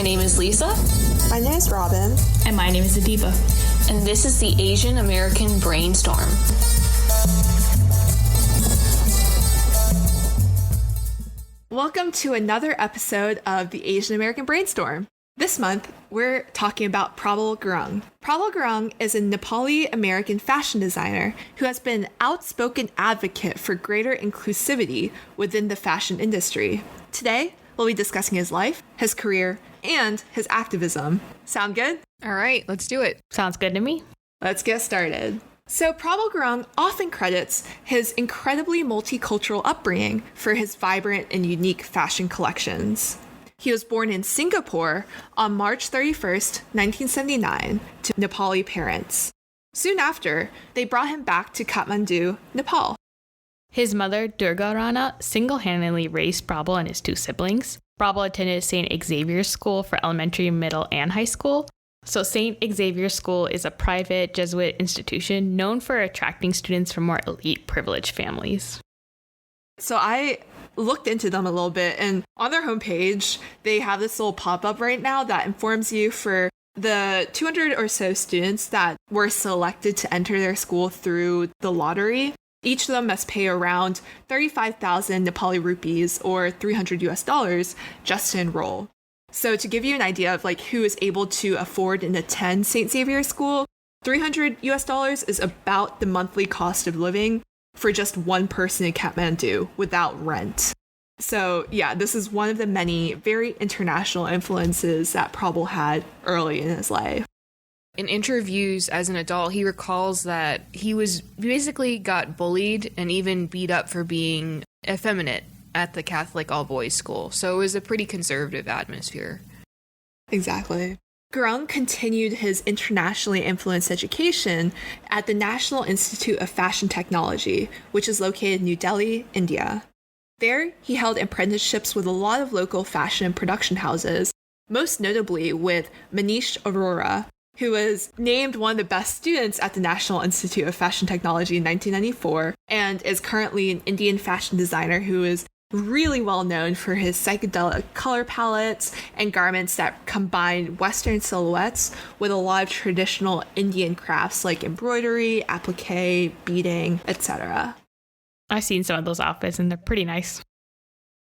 My name is Lisa. My name is Robin. And my name is Adiba. And this is the Asian American Brainstorm. Welcome to another episode of the Asian American Brainstorm. This month, we're talking about Prabal Gurung. Prabal Gurung is a Nepali American fashion designer who has been an outspoken advocate for greater inclusivity within the fashion industry. Today, we'll be discussing his life, his career, and his activism. Sound good? All right, let's do it. Sounds good to me. Let's get started. So Prabal Gurung often credits his incredibly multicultural upbringing for his vibrant and unique fashion collections. He was born in Singapore on March 31st, 1979, to Nepali parents. Soon after, they brought him back to Kathmandu, Nepal. His mother, Durga Rana, single-handedly raised Prabal and his two siblings. Prabal attended St. Xavier's School for elementary, middle, and high school. So St. Xavier's School is a private Jesuit institution known for attracting students from more elite, privileged families. So I looked into them a little bit, and on their homepage, they have this little pop-up right now that informs you for the 200 or so students that were selected to enter their school through the lottery. Each of them must pay around 35,000 Nepali rupees or $300 just to enroll. So to give you an idea of who is able to afford and attend St. Xavier's School, $300 is about the monthly cost of living for just one person in Kathmandu without rent. So yeah, this is one of the many very international influences that Prabal had early in his life. In interviews as an adult, he recalls that he basically got bullied and even beat up for being effeminate at the Catholic all-boys school. So it was a pretty conservative atmosphere. Exactly. Gurung continued his internationally influenced education at the National Institute of Fashion Technology, which is located in New Delhi, India. There, he held apprenticeships with a lot of local fashion and production houses, most notably with Manish Arora, who was named one of the best students at the National Institute of Fashion Technology in 1994, and is currently an Indian fashion designer who is really well known for his psychedelic color palettes and garments that combine Western silhouettes with a lot of traditional Indian crafts like embroidery, applique, beading, etc. I've seen some of those outfits and they're pretty nice.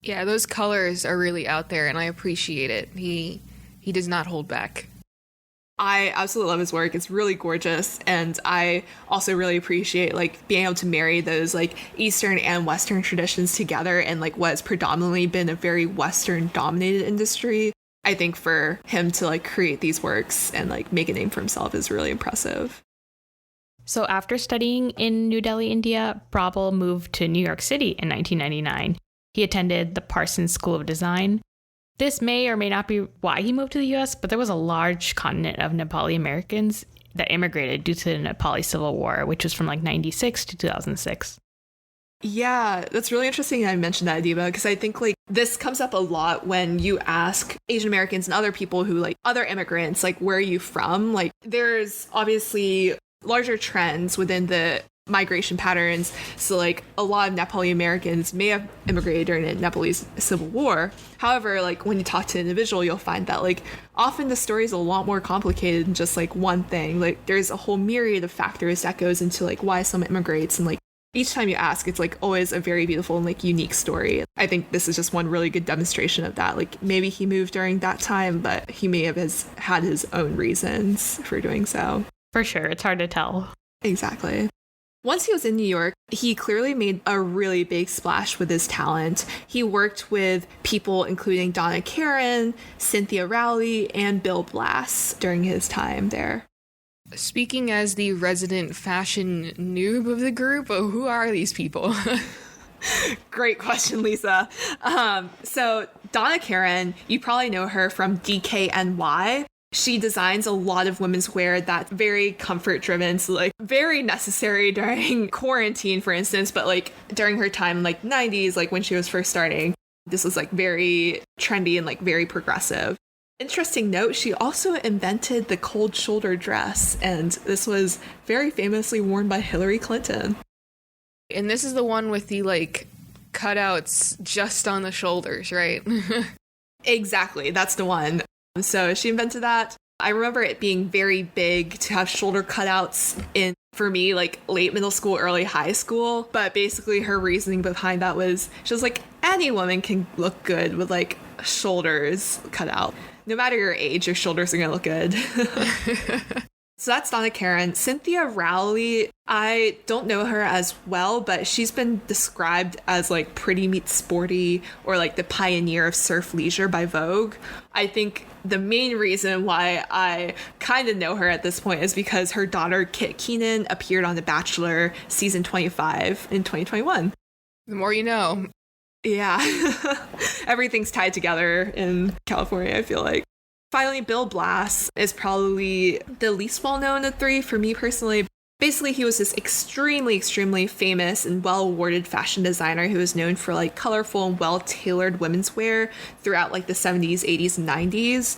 Yeah, those colors are really out there and I appreciate it. He does not hold back. I absolutely love his work. It's really gorgeous. And I also really appreciate being able to marry those Eastern and Western traditions together in what has predominantly been a very Western dominated industry. I think for him to create these works and make a name for himself is really impressive. So after studying in New Delhi, India, Prabal moved to New York City in 1999. He attended the Parsons School of Design. This may or may not be why he moved to the U.S., but there was a large contingent of Nepali Americans that immigrated due to the Nepali Civil War, which was from 96 to 2006. Yeah, that's really interesting I mentioned that, Adiba, because I think this comes up a lot when you ask Asian Americans and other people who other immigrants, where are you from? There's obviously larger trends within the migration patterns. So a lot of Nepali Americans may have immigrated during the Nepalese Civil War. However, when you talk to an individual, you'll find that often the story is a lot more complicated than just one thing. There's a whole myriad of factors that goes into why someone immigrates, and each time you ask, it's always a very beautiful and unique story. I think this is just one really good demonstration of that. Maybe he moved during that time, but he may have had his own reasons for doing so. For sure, it's hard to tell. Exactly. Once he was in New York, he clearly made a really big splash with his talent. He worked with people including Donna Karan, Cynthia Rowley, and Bill Blass during his time there. Speaking as the resident fashion noob of the group, who are these people? Great question, Lisa. So Donna Karan, you probably know her from DKNY. She designs a lot of women's wear that's very comfort driven, so very necessary during quarantine, for instance, but during her time in 90s, when she was first starting, this was very trendy and very progressive. Interesting note, she also invented the cold shoulder dress, and this was very famously worn by Hillary Clinton. And this is the one with the cutouts just on the shoulders, right? Exactly, that's the one. So she invented that. I remember it being very big to have shoulder cutouts in, for me, like late middle school, early high school. But basically her reasoning behind that was, she was like, any woman can look good with like shoulders cut out. No matter your age, your shoulders are gonna look good. So that's Donna Karan. Cynthia Rowley, I don't know her as well, but she's been described as like pretty meets sporty, or like the pioneer of surf leisure by Vogue. I think the main reason why I kind of know her at this point is because her daughter Kit Keenan appeared on The Bachelor season 25 in 2021. The more you know. Yeah. Everything's tied together in California, I feel like. Finally, Bill Blass is probably the least well-known of three for me personally. Basically, he was this extremely, extremely famous and well-awarded fashion designer who was known for like colorful and well-tailored women's wear throughout like the 70s, 80s, and 90s.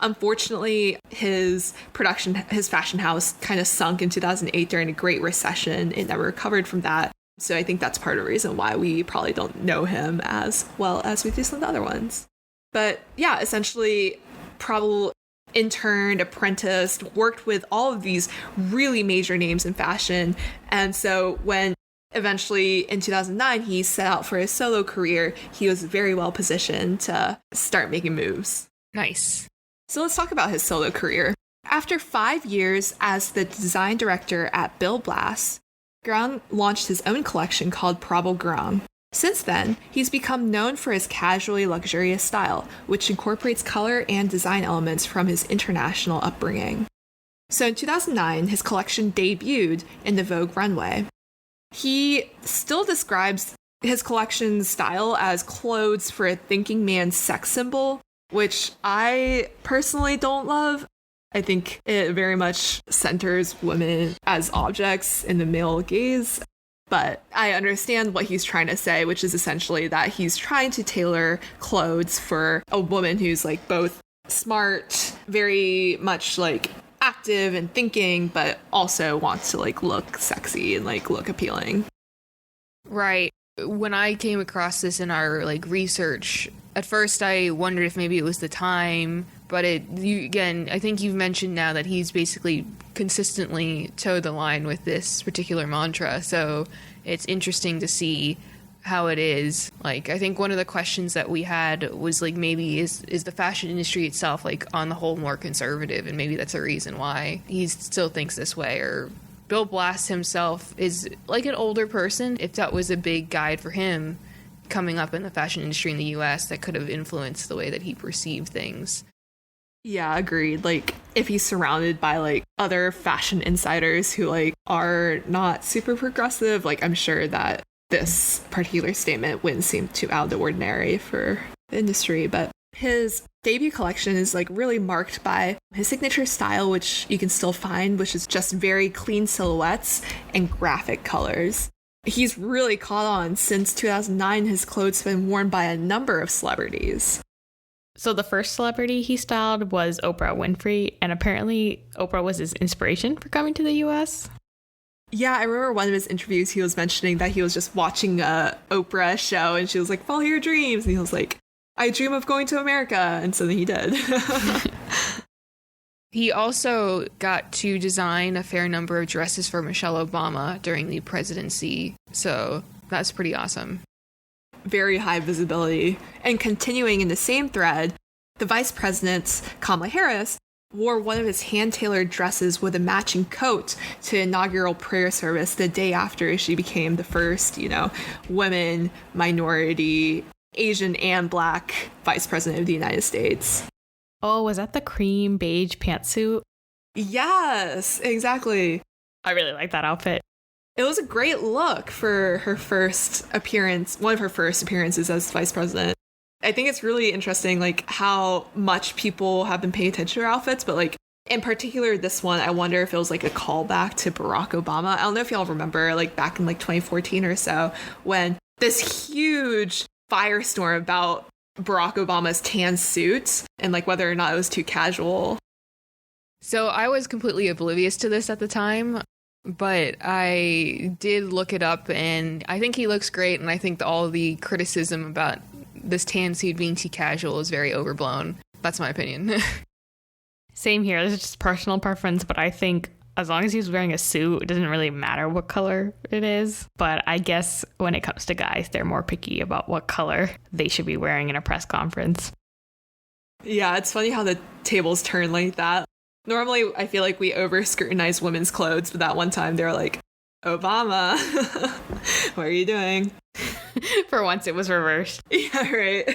Unfortunately, his fashion house kind of sunk in 2008 during a Great Recession. It never recovered from that. So I think that's part of the reason why we probably don't know him as well as we do some of the other ones. But yeah, essentially, Prabal interned, apprenticed, worked with all of these really major names in fashion. And so when eventually in 2009 he set out for his solo career, he was very well positioned to start making moves. Nice. So let's talk about his solo career. After 5 years as the design director at Bill Blass, Gurung launched his own collection called Prabal Gurung. Since then, he's become known for his casually luxurious style, which incorporates color and design elements from his international upbringing. So in 2009, his collection debuted in the Vogue runway. He still describes his collection's style as clothes for a thinking man's sex symbol, which I personally don't love. I think it very much centers women as objects in the male gaze. But I understand what he's trying to say, which is essentially that he's trying to tailor clothes for a woman who's like both smart, very much like active and thinking, but also wants to like look sexy and like look appealing. Right. When I came across this in our like research, at first I wondered if maybe it was the time, but again, I think you've mentioned now that he's basically consistently towed the line with this particular mantra. So it's interesting to see how it is. Like, I think one of the questions that we had was like, maybe is the fashion industry itself like on the whole more conservative, and maybe that's a reason why he still thinks this way. Or Bill Blass himself is like an older person. If that was a big guide for him coming up in the fashion industry in the US, that could have influenced the way that he perceived things. Yeah, agreed. Like, if he's surrounded by like other fashion insiders who like are not super progressive, like I'm sure that this particular statement wouldn't seem too out of the ordinary for the industry. But his debut collection is like really marked by his signature style, which you can still find, which is just very clean silhouettes and graphic colors. He's really caught on. Since 2009, his clothes have been worn by a number of celebrities. So the first celebrity he styled was Oprah Winfrey, and apparently Oprah was his inspiration for coming to the US. Yeah, I remember one of his interviews, he was mentioning that he was just watching a Oprah show, and she was like, follow your dreams. And he was like, I dream of going to America. And so then he did. He also got to design a fair number of dresses for Michelle Obama during the presidency. So that's pretty awesome. Very high visibility. And continuing in the same thread, the vice president, Kamala Harris, wore one of his hand-tailored dresses with a matching coat to the inaugural prayer service the day after she became the first, women, minority, Asian and Black vice president of the United States. Oh, was that the cream beige pantsuit? Yes, exactly. I really like that outfit. It was a great look for her first appearance, one of her first appearances as vice president. I think it's really interesting, like, how much people have been paying attention to her outfits, but, like, in particular, this one, I wonder if it was, like, a callback to Barack Obama. I don't know if y'all remember, like, back in, like, 2014 or so, when this huge firestorm about Barack Obama's tan suit and, like, whether or not it was too casual. So I was completely oblivious to this at the time, but I did look it up, and I think he looks great, and I think all the criticism about this tan suit being too casual is very overblown. That's my opinion. Same here. This is just personal preference, but I think as long as he's wearing a suit, it doesn't really matter what color it is. But I guess when it comes to guys, they're more picky about what color they should be wearing in a press conference. Yeah, it's funny how the tables turn like that. Normally, I feel like we over-scrutinize women's clothes, but that one time they were like, Obama, what are you doing? For once, it was reversed. Yeah, right.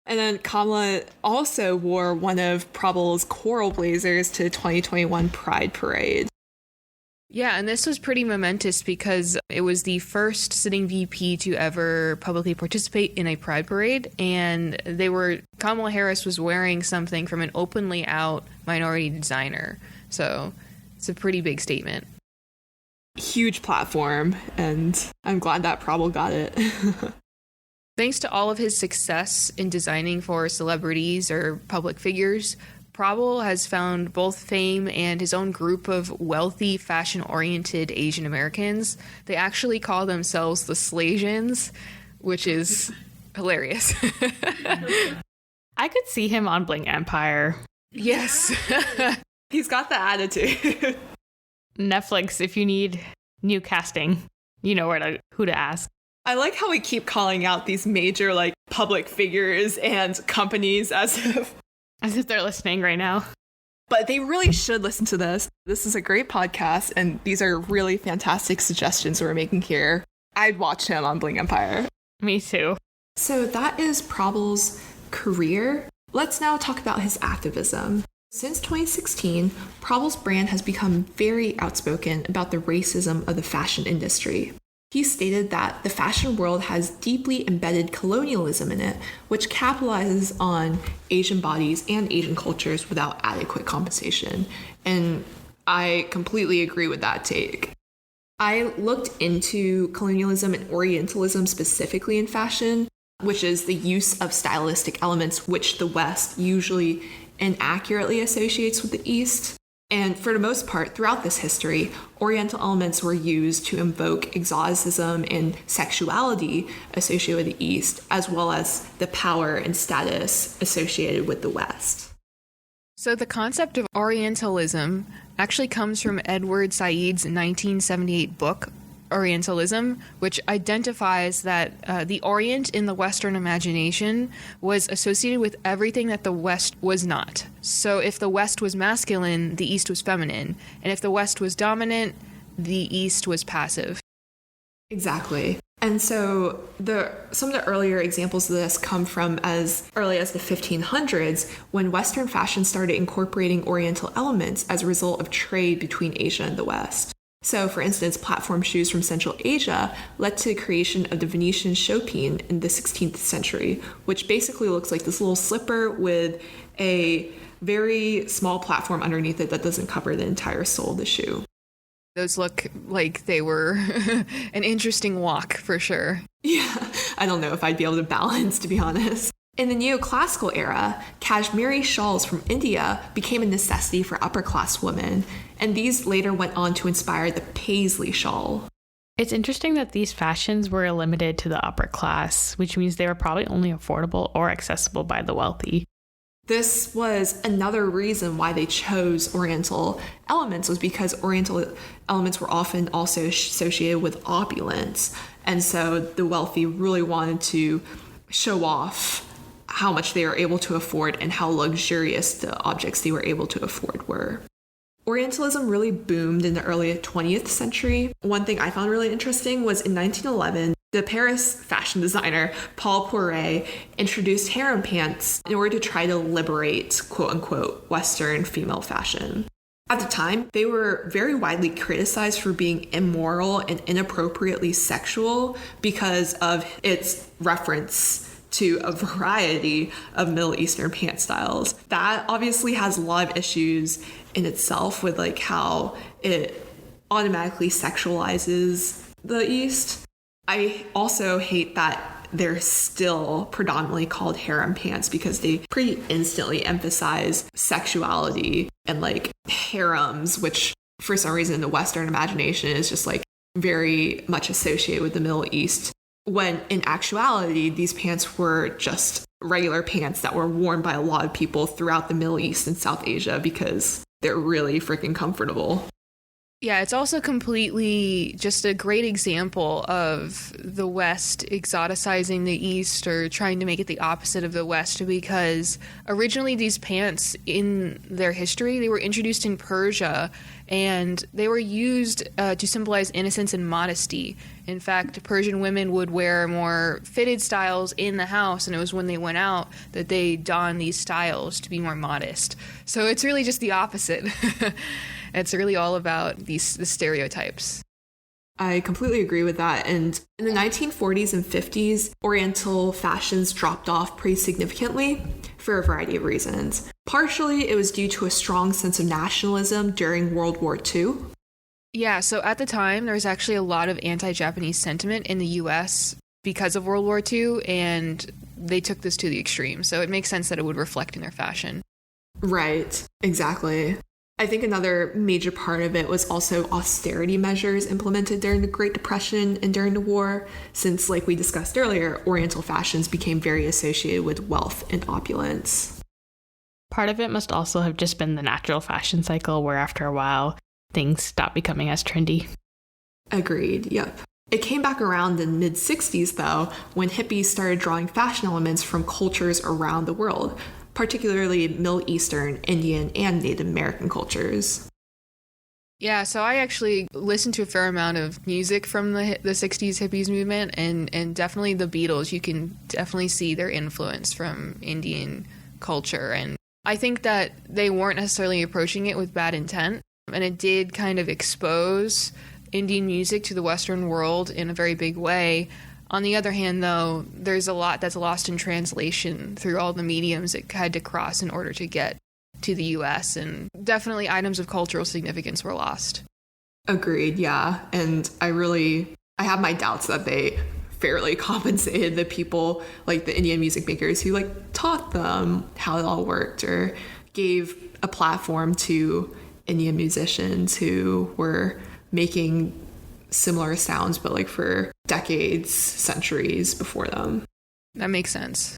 And then Kamala also wore one of Prabal's coral blazers to the 2021 Pride Parade. Yeah, and this was pretty momentous because it was the first sitting VP to ever publicly participate in a Pride Parade, and Kamala Harris was wearing something from an openly out minority designer. So it's a pretty big statement. Huge platform, and I'm glad that Prabal got it. Thanks to all of his success in designing for celebrities or public figures, Prabal has found both fame and his own group of wealthy, fashion-oriented Asian Americans. They actually call themselves the Slasians, which is hilarious. I could see him on Bling Empire. Yes. He's got the attitude. Netflix, if you need new casting, you know who to ask. I like how we keep calling out these major public figures and companies as if they're listening right now. But they really should listen to this. This is a great podcast, and these are really fantastic suggestions we're making here. I'd watch him on Bling Empire. Me too. So that is Prabal's career. Let's now talk about his activism. Since 2016, Prabal's brand has become very outspoken about the racism of the fashion industry. He stated that the fashion world has deeply embedded colonialism in it, which capitalizes on Asian bodies and Asian cultures without adequate compensation. And I completely agree with that take. I looked into colonialism and Orientalism specifically in fashion, which is the use of stylistic elements which the West usually inaccurately associates with the East. And for the most part, throughout this history, Oriental elements were used to invoke exoticism and sexuality associated with the East, as well as the power and status associated with the West. So the concept of Orientalism actually comes from Edward Said's 1978 book, Orientalism, which identifies that the Orient in the Western imagination was associated with everything that the West was not. So if the West was masculine, the East was feminine. And if the West was dominant, the East was passive. Exactly. And so some of the earlier examples of this come from as early as the 1500s, when Western fashion started incorporating Oriental elements as a result of trade between Asia and the West. So, for instance, platform shoes from Central Asia led to the creation of the Venetian chopine in the 16th century, which basically looks like this little slipper with a very small platform underneath it that doesn't cover the entire sole of the shoe. Those look like they were an interesting walk, for sure. Yeah, I don't know if I'd be able to balance, to be honest. In the neoclassical era, Kashmiri shawls from India became a necessity for upper-class women, and these later went on to inspire the Paisley shawl. It's interesting that these fashions were limited to the upper class, which means they were probably only affordable or accessible by the wealthy. This was another reason why they chose Oriental elements, was because Oriental elements were often also associated with opulence, and so the wealthy really wanted to show off how much they were able to afford and how luxurious the objects they were able to afford were. Orientalism really boomed in the early 20th century. One thing I found really interesting was in 1911, the Paris fashion designer Paul Poiret introduced harem pants in order to try to liberate, quote-unquote, Western female fashion. At the time, they were very widely criticized for being immoral and inappropriately sexual because of its reference to a variety of Middle Eastern pant styles. That obviously has a lot of issues in itself with how it automatically sexualizes the East. I also hate that they're still predominantly called harem pants because they pretty instantly emphasize sexuality and harems, which for some reason in the Western imagination is just very much associated with the Middle East, when in actuality these pants were just regular pants that were worn by a lot of people throughout the Middle East and South Asia because they're really freaking comfortable. Yeah, it's also completely just a great example of the West exoticizing the East or trying to make it the opposite of the West, because originally these pants in their history, they were introduced in Persia and they were used to symbolize innocence and modesty. In fact, Persian women would wear more fitted styles in the house, and it was when they went out that they donned these styles to be more modest. So it's really just the opposite. It's really all about the stereotypes. I completely agree with that. And in the 1940s and 50s, Oriental fashions dropped off pretty significantly for a variety of reasons. Partially, it was due to a strong sense of nationalism during World War II. Yeah, so at the time, there was actually a lot of anti-Japanese sentiment in the U.S. because of World War II, and they took this to the extreme. So it makes sense that it would reflect in their fashion. Right, exactly. I think another major part of it was also austerity measures implemented during the Great Depression and during the war, since, like we discussed earlier, Oriental fashions became very associated with wealth and opulence. Part of it must also have just been the natural fashion cycle, where after a while, things stopped becoming as trendy. Agreed, yep. It came back around in the mid-60s, though, when hippies started drawing fashion elements from cultures around the world, particularly Middle Eastern, Indian, and Native American cultures. Yeah, so I actually listened to a fair amount of music from the 60s hippies movement, and definitely the Beatles. You can definitely see their influence from Indian culture. And I think that they weren't necessarily approaching it with bad intent, and it did kind of expose Indian music to the Western world in a very big way. On the other hand, though, there's a lot that's lost in translation through all the mediums it had to cross in order to get to the U.S., and definitely items of cultural significance were lost. Agreed, yeah. And I have my doubts that they fairly compensated the people, like the Indian music makers who taught them how it all worked or gave a platform to Indian musicians who were making similar sounds, but for decades, centuries before them. That makes sense.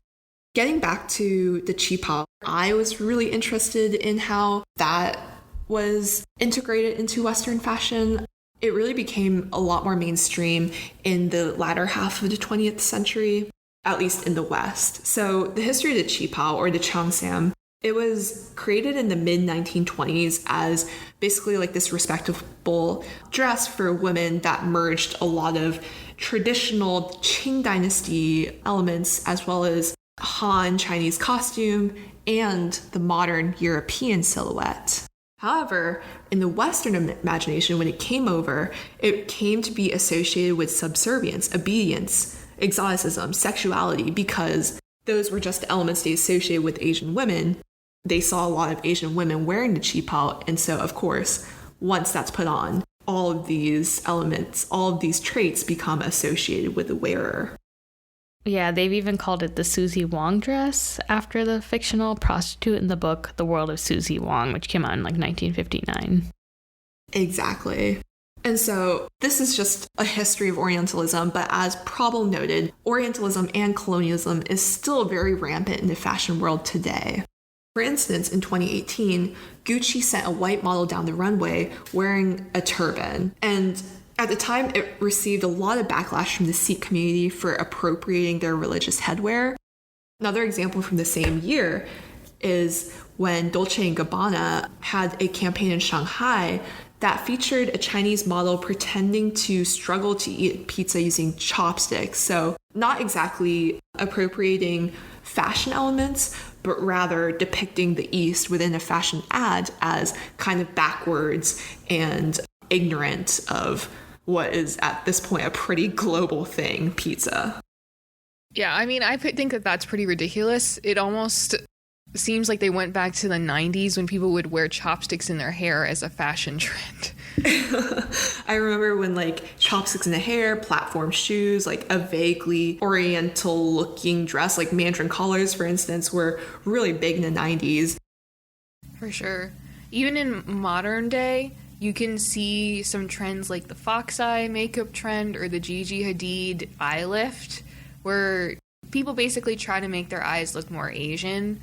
Getting back to the qipao, I was really interested in how that was integrated into Western fashion. It really became a lot more mainstream in the latter half of the 20th century, at least in the West. So the history of the qipao, or the cheongsam, it was created in the mid-1920s as basically this respectable dress for women that merged a lot of traditional Qing dynasty elements as well as Han Chinese costume and the modern European silhouette. However, in the Western imagination, when it came over, it came to be associated with subservience, obedience, exoticism, sexuality, because those were just elements they associated with Asian women. They saw a lot of Asian women wearing the qipao, and so, of course, once that's put on, all of these elements, all of these traits become associated with the wearer. Yeah, they've even called it the Susie Wong dress after the fictional prostitute in the book The World of Susie Wong, which came out in 1959. Exactly. And so this is just a history of Orientalism, but as Prabal noted, Orientalism and colonialism is still very rampant in the fashion world today. For instance, in 2018, Gucci sent a white model down the runway wearing a turban. And at the time, it received a lot of backlash from the Sikh community for appropriating their religious headwear. Another example from the same year is when Dolce & Gabbana had a campaign in Shanghai that featured a Chinese model pretending to struggle to eat pizza using chopsticks. So not exactly appropriating fashion elements, but rather depicting the East within a fashion ad as kind of backwards and ignorant of what is at this point a pretty global thing, pizza. Yeah, I mean, I think that that's pretty ridiculous. It almost seems like they went back to the 90s when people would wear chopsticks in their hair as a fashion trend. I remember when chopsticks in the hair, platform shoes, a vaguely oriental looking dress, like mandarin collars, for instance, were really big in the 90s. For sure. Even in modern day, you can see some trends like the fox eye makeup trend or the Gigi Hadid eye lift, where people basically try to make their eyes look more Asian.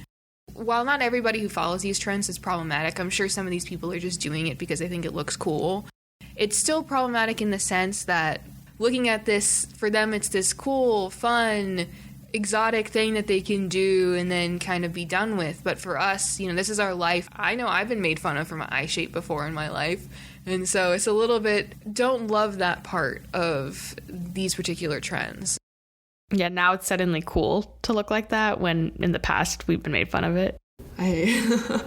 While not everybody who follows these trends is problematic, I'm sure some of these people are just doing it because they think it looks cool. It's still problematic in the sense that looking at this, for them, it's this cool, fun, exotic thing that they can do and then kind of be done with. But for us, this is our life. I know I've been made fun of for my eye shape before in my life. And so it's a little bit, don't love that part of these particular trends. Yeah, now it's suddenly cool to look like that when in the past we've been made fun of it. I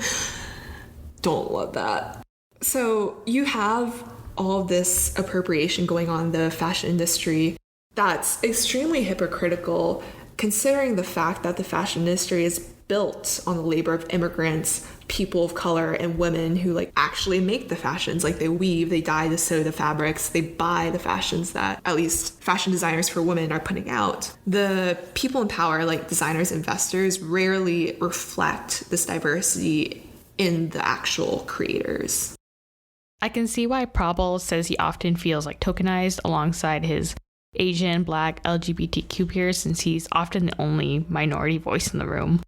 don't love that. So you have all of this appropriation going on in the fashion industry that's extremely hypocritical, considering the fact that the fashion industry is built on the labor of immigrants, people of color, and women who actually make the fashions. They weave, they dye, they sew the fabrics, they buy the fashions that at least fashion designers for women are putting out. The people in power, designers, investors, rarely reflect this diversity in the actual creators. I can see why Prabal says he often feels tokenized alongside his Asian, Black, LGBTQ peers, since he's often the only minority voice in the room.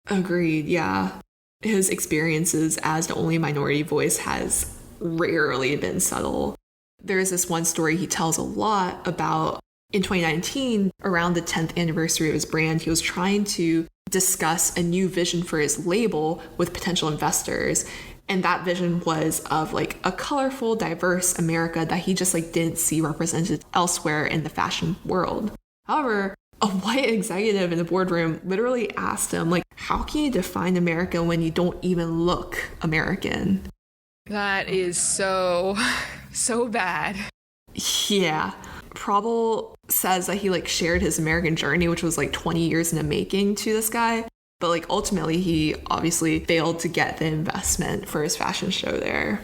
Agreed, yeah. His experiences as the only minority voice has rarely been subtle. There's this one story he tells a lot about. In 2019, around the 10th anniversary of his brand, he was trying to discuss a new vision for his label with potential investors. And that vision was of a colorful, diverse America that he just didn't see represented elsewhere in the fashion world. However, a white executive in the boardroom literally asked him, how can you define America when you don't even look American? That is so bad. Yeah. Prabal says that he shared his American journey, which was 20 years in the making, to this guy. But ultimately, he obviously failed to get the investment for his fashion show there.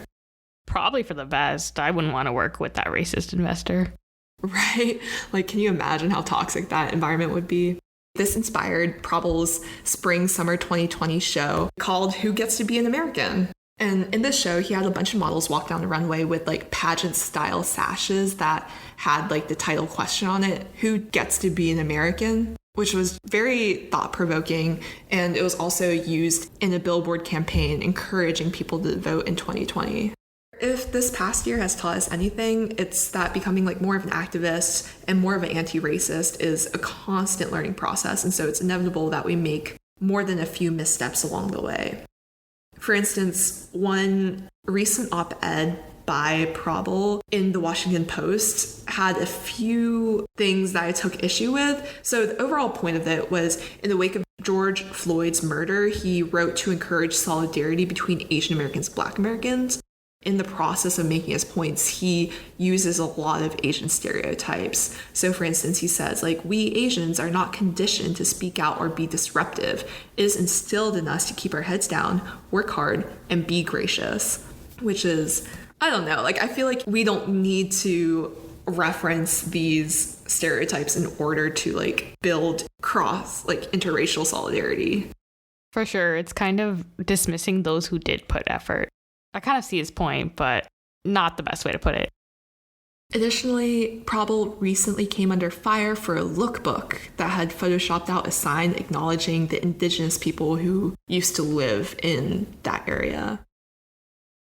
Probably for the best. I wouldn't want to work with that racist investor. Right? Can you imagine how toxic that environment would be? This inspired Prabal's Spring-Summer 2020 show called Who Gets to Be an American? And in this show, he had a bunch of models walk down the runway with pageant-style sashes that had the title question on it, Who Gets to Be an American? Which was very thought-provoking, and it was also used in a billboard campaign encouraging people to vote in 2020. If this past year has taught us anything, it's that becoming more of an activist and more of an anti-racist is a constant learning process, and so it's inevitable that we make more than a few missteps along the way. For instance, one recent op-ed by Prabal in the Washington Post had a few things that I took issue with. So the overall point of it was, in the wake of George Floyd's murder, he wrote to encourage solidarity between Asian Americans and Black Americans. In the process of making his points, he uses a lot of Asian stereotypes. So for instance, he says, we Asians are not conditioned to speak out or be disruptive. It is instilled in us to keep our heads down, work hard, and be gracious. Which is, I don't know, I feel we don't need to reference these stereotypes in order to build interracial solidarity. For sure, it's kind of dismissing those who did put effort. I kind of see his point, but not the best way to put it. Additionally, Prabal recently came under fire for a lookbook that had photoshopped out a sign acknowledging the indigenous people who used to live in that area.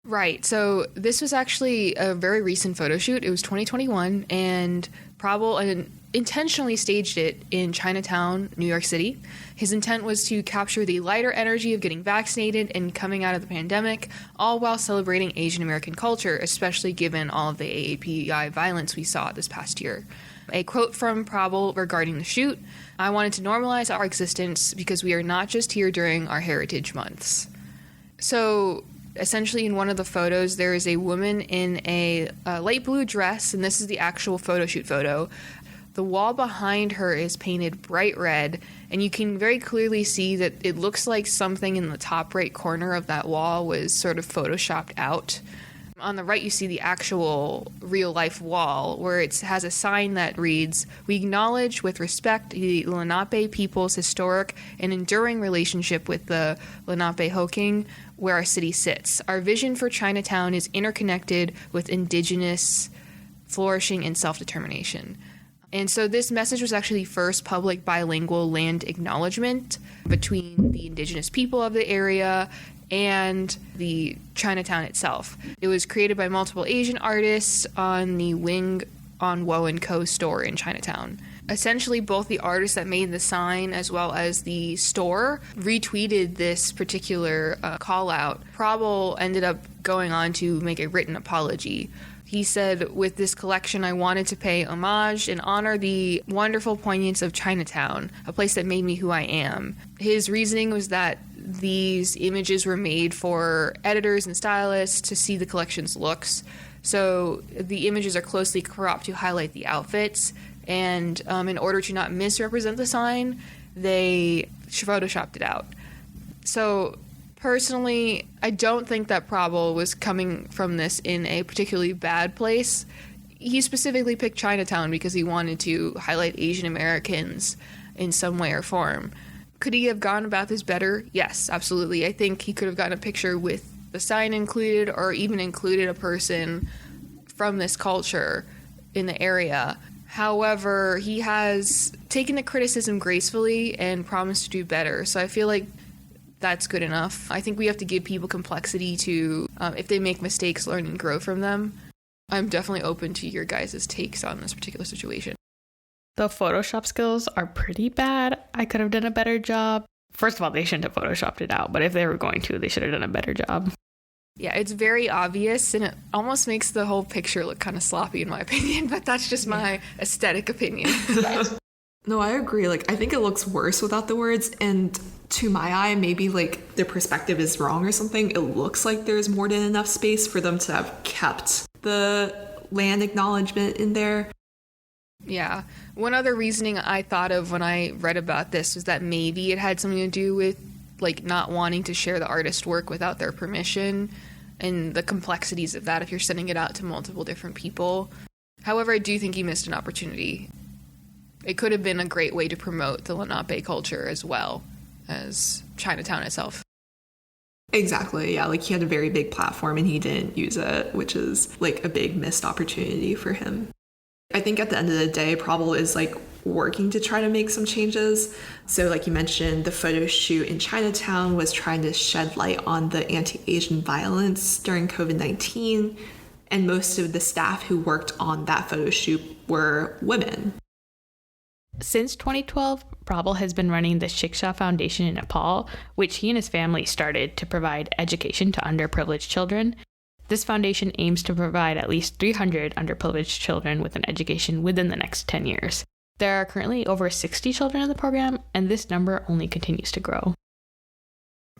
Right. So this was actually a very recent photo shoot. It was 2021, and Prabal intentionally staged it in Chinatown, New York City. His intent was to capture the lighter energy of getting vaccinated and coming out of the pandemic, all while celebrating Asian American culture, especially given all of the AAPI violence we saw this past year. A quote from Prabal regarding the shoot: "I wanted to normalize our existence because we are not just here during our heritage months." So essentially, in one of the photos, there is a woman in a light blue dress, and this is the actual photo shoot photo. The wall behind her is painted bright red, and you can very clearly see that it looks like something in the top right corner of that wall was sort of photoshopped out. On the right, you see the actual real-life wall, where it has a sign that reads, "We acknowledge with respect the Lenape people's historic and enduring relationship with the Lenape-Hoking, where our city sits. Our vision for Chinatown is interconnected with indigenous flourishing and self-determination." And so this message was actually the first public bilingual land acknowledgement between the indigenous people of the area and the Chinatown itself. It was created by multiple Asian artists on the Wing on Wo & Co. store in Chinatown. Essentially, both the artist that made the sign as well as the store retweeted this particular call out. Prabal ended up going on to make a written apology. He said, with this collection, I wanted to pay homage and honor the wonderful poignance of Chinatown, a place that made me who I am. His reasoning was that these images were made for editors and stylists to see the collection's looks. So the images are closely cropped to highlight the outfits. And in order to not misrepresent the sign, they photoshopped it out. So personally, I don't think that Prabal was coming from this in a particularly bad place. He specifically picked Chinatown because he wanted to highlight Asian Americans in some way or form. Could he have gone about this better? Yes, absolutely. I think he could have gotten a picture with the sign included, or even included a person from this culture in the area. However, he has taken the criticism gracefully and promised to do better. So I feel like that's good enough. I think we have to give people complexity to, if they make mistakes, learn and grow from them. I'm definitely open to your guys' takes on this particular situation. The Photoshop skills are pretty bad. I could have done a better job. First of all, they shouldn't have Photoshopped it out, but if they were going to, they should have done a better job. Yeah, it's very obvious, and it almost makes the whole picture look kind of sloppy, in my opinion, but that's just my aesthetic opinion. No, I agree. Like, I think it looks worse without the words, and to my eye, maybe, like, their perspective is wrong or something. It looks like there's more than enough space for them to have kept the land acknowledgement in there. Yeah. One other reasoning I thought of when I read about this was that maybe it had something to do with, like, not wanting to share the artist's work without their permission and the complexities of that if you're sending it out to multiple different people. However, I do think he missed an opportunity. It could have been a great way to promote the Lenape culture as well as Chinatown itself. Exactly, yeah. Like, he had a very big platform and he didn't use it, which is, like, a big missed opportunity for him. I think at the end of the day, Prabal is, like, working to try to make some changes. So, like you mentioned, the photo shoot in Chinatown was trying to shed light on the anti-Asian violence during COVID-19, and most of the staff who worked on that photo shoot were women. Since 2012, Prabal has been running the Shiksha Foundation in Nepal, which he and his family started to provide education to underprivileged children. This foundation aims to provide at least 300 underprivileged children with an education within the next 10 years. There are currently over 60 children in the program, and this number only continues to grow.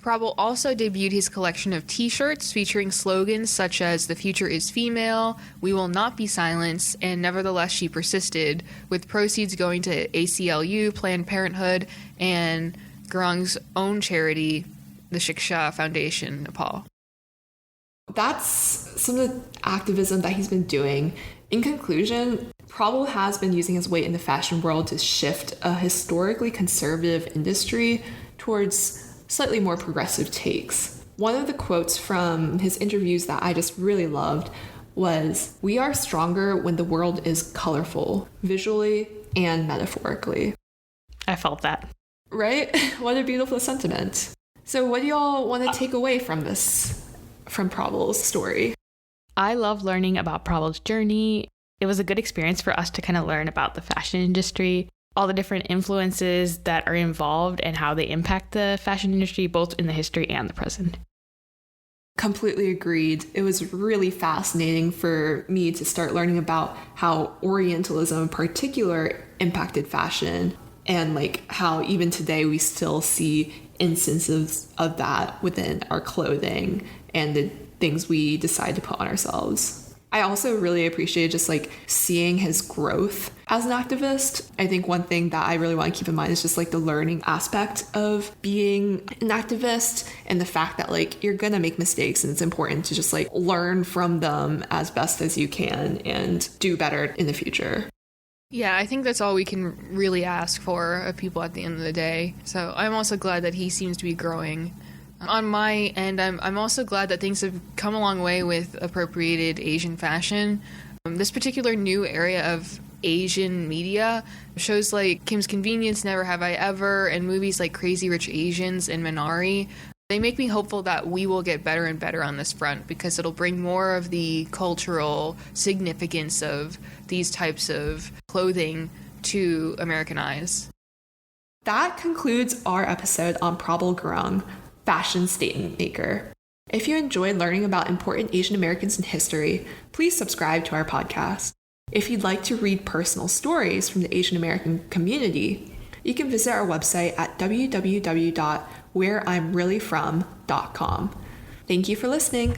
Prabal also debuted his collection of t-shirts featuring slogans such as "The future is female," "We will not be silenced," and "Nevertheless she persisted," with proceeds going to ACLU, Planned Parenthood, and Gurung's own charity, the Shiksha Foundation, Nepal. That's some of the activism that he's been doing. In conclusion, Prabal has been using his weight in the fashion world to shift a historically conservative industry towards slightly more progressive takes. One of the quotes from his interviews that I just really loved was, "We are stronger when the world is colorful, visually and metaphorically." I felt that. Right? What a beautiful sentiment. So what do y'all want to take away from this, from Prabal's story? I love learning about Prabal's journey. It was a good experience for us to kind of learn about the fashion industry, all the different influences that are involved and how they impact the fashion industry, both in the history and the present. Completely agreed. It was really fascinating for me to start learning about how Orientalism in particular impacted fashion, and like how even today we still see instances of that within our clothing and the things we decide to put on ourselves. I also really appreciate just like seeing his growth as an activist. I think one thing that I really want to keep in mind is just like the learning aspect of being an activist, and the fact that like you're gonna make mistakes and it's important to just like learn from them as best as you can and do better in the future. Yeah, I think that's all we can really ask for of people at the end of the day. So I'm also glad that he seems to be growing. On my end, I'm also glad that things have come a long way with appropriated Asian fashion. This particular new area of Asian media. Shows like Kim's Convenience, Never Have I Ever, and movies like Crazy Rich Asians and Minari, they make me hopeful that we will get better and better on this front, because it'll bring more of the cultural significance of these types of clothing to American eyes. That concludes our episode on Prabal Gurung, fashion statement maker. If you enjoyed learning about important Asian Americans in history, please subscribe to our podcast. If you'd like to read personal stories from the Asian American community, you can visit our website at www.whereimreallyfrom.com. Thank you for listening.